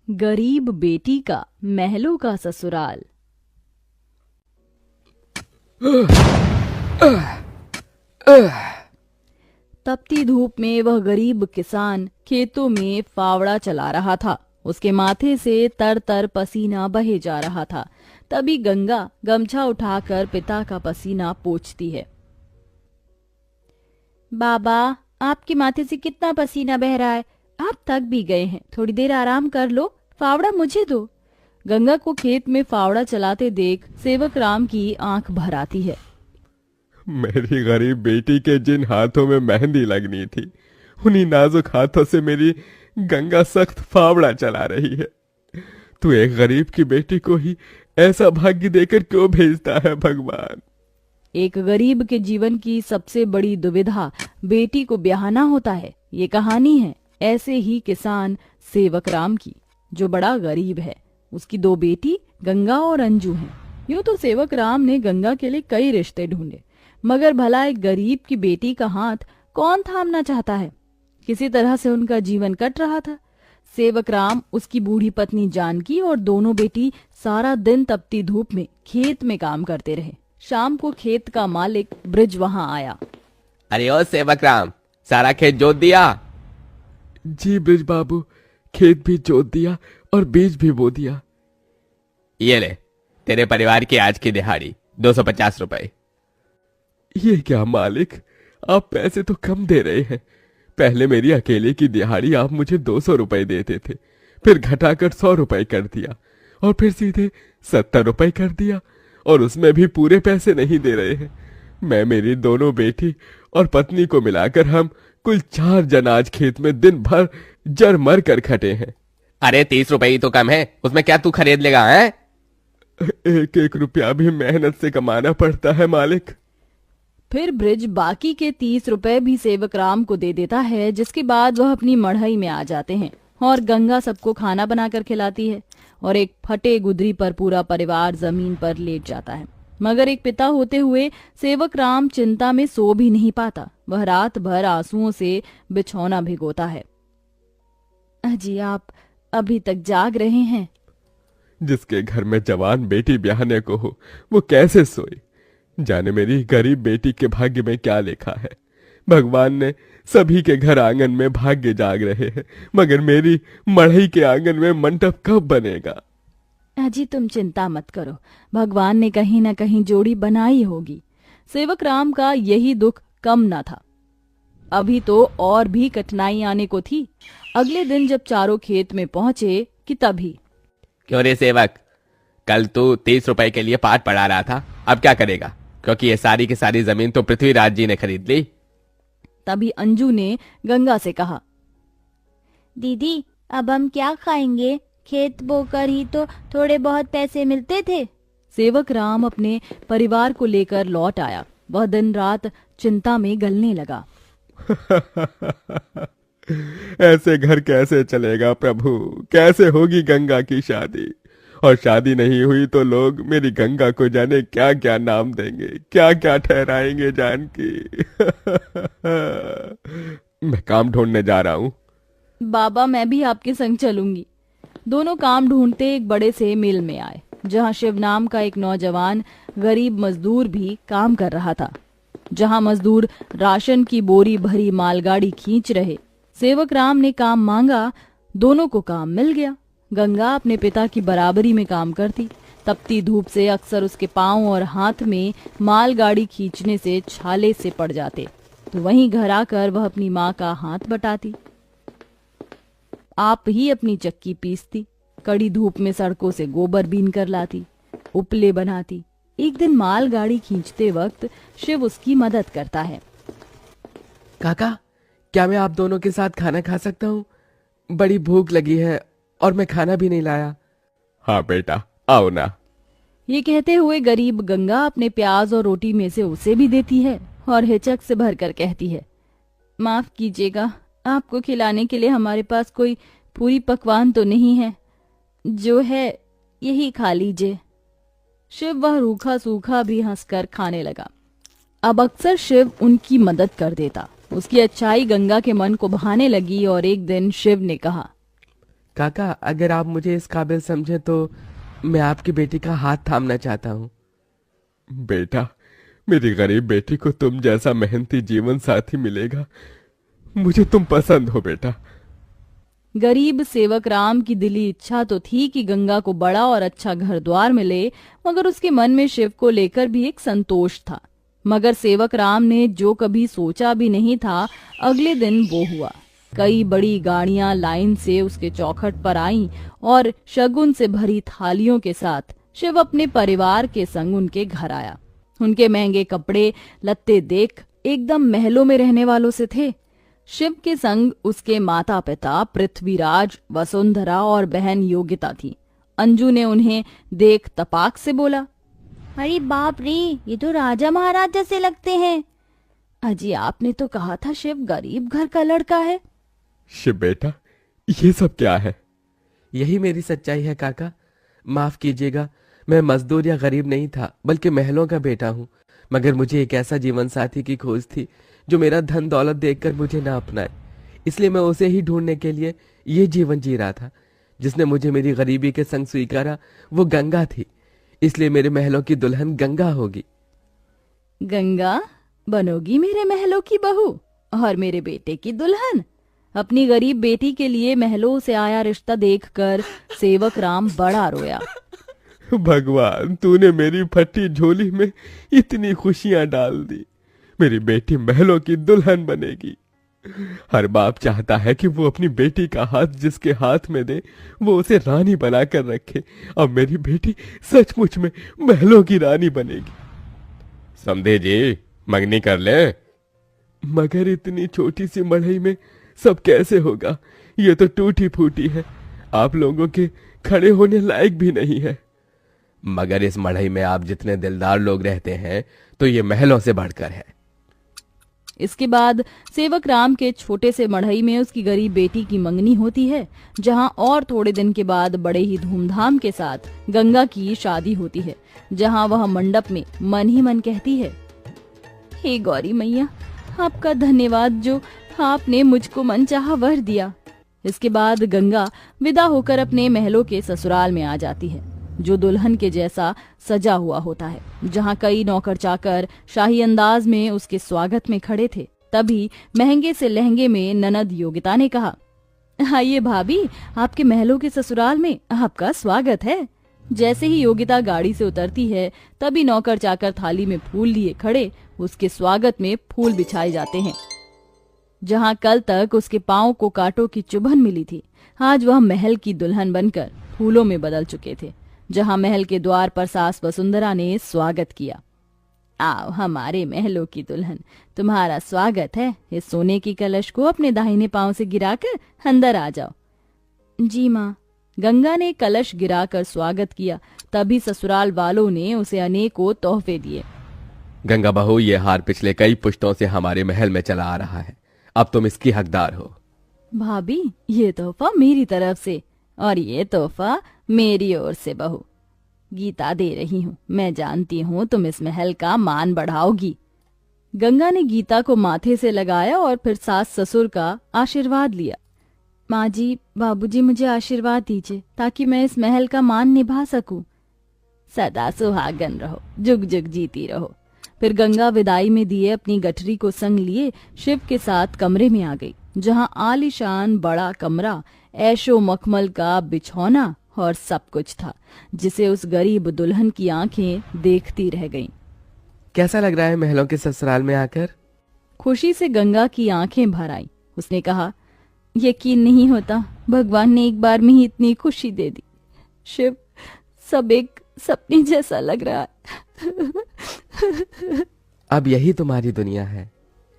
गरीब बेटी का महलों का ससुराल। तपती धूप में वह गरीब किसान खेतों में फावड़ा चला रहा था। उसके माथे से तर तर पसीना बहे जा रहा था। तभी गंगा गमछा उठाकर पिता का पसीना पोंछती है। बाबा, आपके माथे से कितना पसीना बह रहा है, आप थक भी गए हैं, थोड़ी देर आराम कर लो, फावड़ा मुझे दो। गंगा को खेत में फावड़ा चलाते देख सेवक राम की आंख भर आती है। मेरी गरीब बेटी के जिन हाथों में मेहंदी लगनी थी, उन्हीं नाजुक हाथों से मेरी गंगा सख्त फावड़ा चला रही है। तू एक गरीब की बेटी को ही ऐसा भाग्य देकर क्यों भेजता है भगवान? एक गरीब के जीवन की सबसे बड़ी दुविधा बेटी को ब्याहना होता है। ये कहानी है ऐसे ही किसान सेवक राम की, जो बड़ा गरीब है। उसकी दो बेटी गंगा और अंजू हैं। यूं तो सेवक राम ने गंगा के लिए कई रिश्ते ढूंढे, मगर भला एक गरीब की बेटी का हाथ कौन थामना चाहता है। किसी तरह से उनका जीवन कट रहा था। सेवक राम, उसकी बूढ़ी पत्नी जानकी और दोनों बेटी सारा दिन तपती धूप में खेत में काम करते रहे। शाम को खेत का मालिक ब्रिज वहां आया। अरे ओ सेवक राम, सारा खेत जोत दिया? जी ब्रिज बाबू, खेत भी जोत दिया और बीज भी बो दिया। ये ले, तेरे परिवार की आज की दिहाड़ी 250 रुपए। ये क्या मालिक, आप पैसे तो कम दे रहे हैं। पहले मेरी अकेले की दिहाड़ी आप मुझे 200 रुपए देते थे, फिर घटाकर 100 रुपए कर दिया और फिर सीधे 70 रुपए कर दिया, और उसमें भी पूरे पैसे नहीं दे रहे हैं। मैं, मेरी दोनों बेटी और पत्नी को मिलाकर हम कुल 4 जन आज खेत में दिन भर जर मर कर खटे हैं। अरे 30 रुपए ही तो कम है, उसमें क्या तू खरीद लेगा? है एक एक रुपया भी मेहनत से कमाना पड़ता है मालिक। फिर ब्रिज बाकी के 30 रुपए भी सेवक राम को दे देता है, जिसके बाद वह अपनी मढ़ई में आ जाते हैं और गंगा सबको खाना बनाकर खिलाती है और एक फटे गुदरी पर पूरा परिवार जमीन पर लेट जाता है। मगर एक पिता होते हुए सेवक राम चिंता में सो भी नहीं पाता। वह रात भर आंसुओं से बिछौना भिगोता है। अजी, आप अभी तक जाग रहे हैं? जिसके घर में जवान बेटी ब्याहने को हो, वो कैसे सोए? जाने मेरी गरीब बेटी के भाग्य में क्या लिखा है। भगवान ने सभी के घर आंगन में भाग्य जाग रहे हैं, मगर मेरी मढ़ई के आंगन में मंडप कब बनेगा? अजी, तुम चिंता मत करो, भगवान ने कहीं न कहीं जोड़ी बनाई होगी। सेवक राम का यही दुख कम न था। अभी तो और भी कठिनाई आने को थी। अगले दिन जब चारों खेत में पहुंचे कि तभी। क्यों रे सेवक, कल तू 30 रुपए के लिए पाठ पढ़ा रहा था, अब क्या करेगा? क्योंकि ये सारी की सारी जमीन तो पृथ्वीराज जी ने खरीद ली। तभी अंजू ने गंगा से कहा, दीदी, अब हम क्या खाएंगे? खेत बोकर ही तो थोड़े बहुत पैसे मिलते थे। सेवक राम अपने परिवार को लेकर लौट आया। वह दिन रात चिंता में गलने लगा। ऐसे घर कैसे चलेगा प्रभु? कैसे होगी गंगा की शादी? और शादी नहीं हुई तो लोग मेरी गंगा को जाने क्या क्या नाम देंगे, क्या क्या ठहराएंगे जानकी। मैं काम ढूंढने जा रहा हूँ। बाबा, मैं भी आपके संग चलूंगी। दोनों काम ढूंढते एक बड़े से मिल में आए, जहां शिव नाम का एक नौजवान गरीब मजदूर भी काम कर रहा था। जहां मजदूर राशन की बोरी भरी मालगाड़ी खींच रहे। सेवक राम ने काम मांगा, दोनों को काम मिल गया। गंगा अपने पिता की बराबरी में काम करती। तपती धूप से अक्सर उसके पांव और हाथ में मालगाड़ी खींचने से छाले से पड़ जाते, तो वहीं घर आकर वह अपनी माँ का हाथ बटाती। आप ही अपनी चक्की पीसती, कड़ी धूप में सड़कों से गोबर बीन कर लाती, उपले बनाती। एक दिन मालगाड़ी खींचते वक्त शिव उसकी मदद करता है। काका, क्या मैं आप दोनों के साथ खाना खा सकता हूँ? बड़ी भूख लगी है और मैं खाना भी नहीं लाया। हाँ बेटा, आओ ना। ये कहते हुए गरीब गंगा अपने प्याज और रोटी में से उसे भी देती है और हिचक से भरकर कहती है, माफ कीजिएगा, आपको खिलाने के लिए हमारे पास कोई पूरी पकवान तो नहीं है, जो है यही खा लीजिए। शिव वह रूखा सूखा भी हंसकर खाने लगा। अब अक्सर शिव उनकी मदद कर देता। उसकी अच्छाई गंगा के मन को भाने लगी और एक दिन शिव ने कहा, काका, अगर आप मुझे इस काबिल समझे तो मैं आपकी बेटी का हाथ थामना चाहता हूँ। बेटा, मेरी गरीब बेटी को तुम जैसा मेहनती जीवन साथी मिलेगा। मुझे तुम पसंद हो बेटा। गरीब सेवक राम की दिली इच्छा तो थी कि गंगा को बड़ा और अच्छा घर द्वार मिले, मगर उसके मन में शिव को लेकर भी एक संतोष था। मगर सेवक राम ने जो कभी सोचा भी नहीं था, अगले दिन वो हुआ। कई बड़ी गाड़ियां लाइन से उसके चौखट पर आईं और शगुन से भरी थालियों के साथ शिव अपने परिवार के संग उनके घर आया। उनके महंगे कपड़े लत्ते देख एकदम महलों में रहने वालों से थे। शिव के संग उसके माता पिता पृथ्वीराज, वसुंधरा और बहन योगिता थी। अंजू ने उन्हें देख तपाक से बोला, अरे बाप रे, ये तो राजा महाराज जैसे लगते हैं। अजी, आपने तो कहा था शिव गरीब घर का लड़का है। शिव बेटा, ये सब क्या है? यही मेरी सच्चाई है काका। माफ कीजिएगा, मैं मजदूर या गरीब नहीं था, बल्कि महलों का बेटा हूँ। मगर मुझे एक ऐसा जीवन साथी की खोज थी जो मेरा धन दौलत देखकर मुझे ना अपनाए। इसलिए मैं उसे ही ढूंढने के लिए ये जीवन जी रहा था। जिसने मुझे मेरी गरीबी के संग स्वीकारा वो गंगा थी। इसलिए मेरे महलों की दुल्हन गंगा होगी। गंगा बनोगी मेरे महलों की बहू और मेरे बेटे की दुल्हन? अपनी गरीब बेटी के लिए महलों से आया रिश्ता देखकर सेवक राम बड़ा रोया। भगवान, तूने मेरी फटी झोली में इतनी खुशियां डाल दी। मेरी बेटी महलों की दुल्हन बनेगी। हर बाप चाहता है कि वो अपनी बेटी का हाथ जिसके हाथ में दे वो उसे रानी बनाकर रखे। अब मेरी बेटी सचमुच में महलों की रानी बनेगी। समझे जी, मंगनी कर ले। मगर इतनी छोटी सी मढ़ई में सब कैसे होगा? ये तो टूटी फूटी है, आप लोगों के खड़े होने लायक भी नहीं है। मगर इस मढ़ई में आप जितने दिलदार लोग रहते हैं तो ये महलों से बढ़कर है। इसके बाद सेवक राम के छोटे से मढ़ई में उसकी गरीब बेटी की मंगनी होती है, जहां और थोड़े दिन के बाद बड़े ही धूमधाम के साथ गंगा की शादी होती है, जहां वह मंडप में मन ही मन कहती है, हे गौरी मैया, आपका धन्यवाद जो आपने मुझको मनचाहा वर दिया। इसके बाद गंगा विदा होकर अपने महलों के ससुराल में आ जाती है, जो दुल्हन के जैसा सजा हुआ होता है, जहां कई नौकर चाकर शाही अंदाज में उसके स्वागत में खड़े थे। तभी महंगे से लहंगे में ननद योगिता ने कहा, आइए भाभी, आपके महलों के ससुराल में आपका स्वागत है। जैसे ही योगिता गाड़ी से उतरती है, तभी नौकर चाकर थाली में फूल लिए खड़े उसके स्वागत में फूल बिछाए जाते हैं। जहां कल तक उसके पांव को कांटों की चुभन मिली थी, आज वह महल की दुल्हन बनकर फूलों में बदल चुके थे। जहां महल के द्वार पर सास वसुंधरा ने स्वागत किया, आओ हमारे महलों की दुल्हन, तुम्हारा स्वागत है। इस सोने की कलश को अपने दाहिने पांव से गिराकर अंदर आ जाओ। जी माँ। गंगा ने कलश गिराकर स्वागत किया। तभी ससुराल वालों ने उसे अनेकों तोहफे दिए। गंगा बहू, ये हार पिछले कई पुश्तों से हमारे महल में चला आ रहा है, अब तुम इसकी हकदार हो। भाभी, ये तोहफा मेरी तरफ से और ये तोहफा मेरी ओर से बहू। गीता दे रही हूँ, मैं जानती हूँ तुम इस महल का मान बढ़ाओगी। गंगा ने गीता को माथे से लगाया और फिर सास ससुर का आशीर्वाद लिया। माँ जी, बाबूजी, मुझे आशीर्वाद दीजिए ताकि मैं इस महल का मान निभा सकूं। सदा सुहागन रहो, जुग जुग जीती रहो। फिर गंगा विदाई में दिए अपनी गठरी को संग लिए शिव के साथ कमरे में आ गई, जहां आलीशान बड़ा कमरा, ऐशो मखमल का बिछौना और सब कुछ था, जिसे उस गरीब दुल्हन की आंखें देखती रह गईं। कैसा लग रहा है महलों के ससुराल में आकर? खुशी से गंगा की आंखें भर आईं। उसने कहा, यकीन नहीं होता, भगवान ने एक बार में ही इतनी खुशी दे दी। शिव, सब एक सपने जैसा लग रहा है। अब यही तुम्हारी दुनिया है।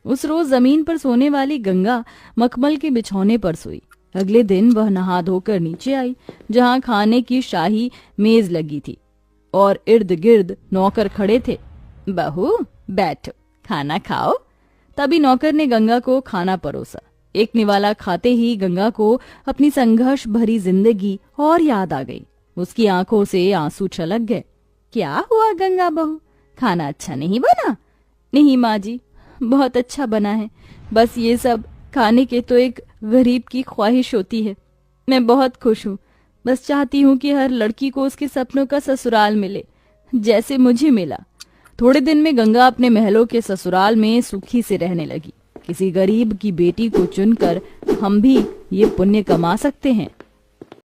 उस रोज जमीन पर सोने वाली गंगा मखमल के बिछौने पर सोई। अगले दिन वह नहा धोकर नीचे आई, जहां खाने की शाही मेज लगी थी और इर्द गिर्द नौकर खड़े थे। बहू, बैठो, खाना खाओ। तभी नौकर ने गंगा को खाना परोसा। एक निवाला खाते ही गंगा को अपनी संघर्ष भरी जिंदगी और याद आ गई। उसकी आंखों से आंसू छलक गए। क्या हुआ गंगा बहू, खाना अच्छा नहीं बना? नहीं माँ जी, बहुत अच्छा बना है, बस ये सब खाने के तो एक गरीब की ख्वाहिश होती है। मैं बहुत खुश हूँ। बस चाहती हूँ कि हर लड़की को उसके सपनों का ससुराल मिले, जैसे मुझे मिला। थोड़े दिन में गंगा अपने महलों के ससुराल में सुखी से रहने लगी। किसी गरीब की बेटी को चुनकर हम भी ये पुण्य कमा सकते हैं।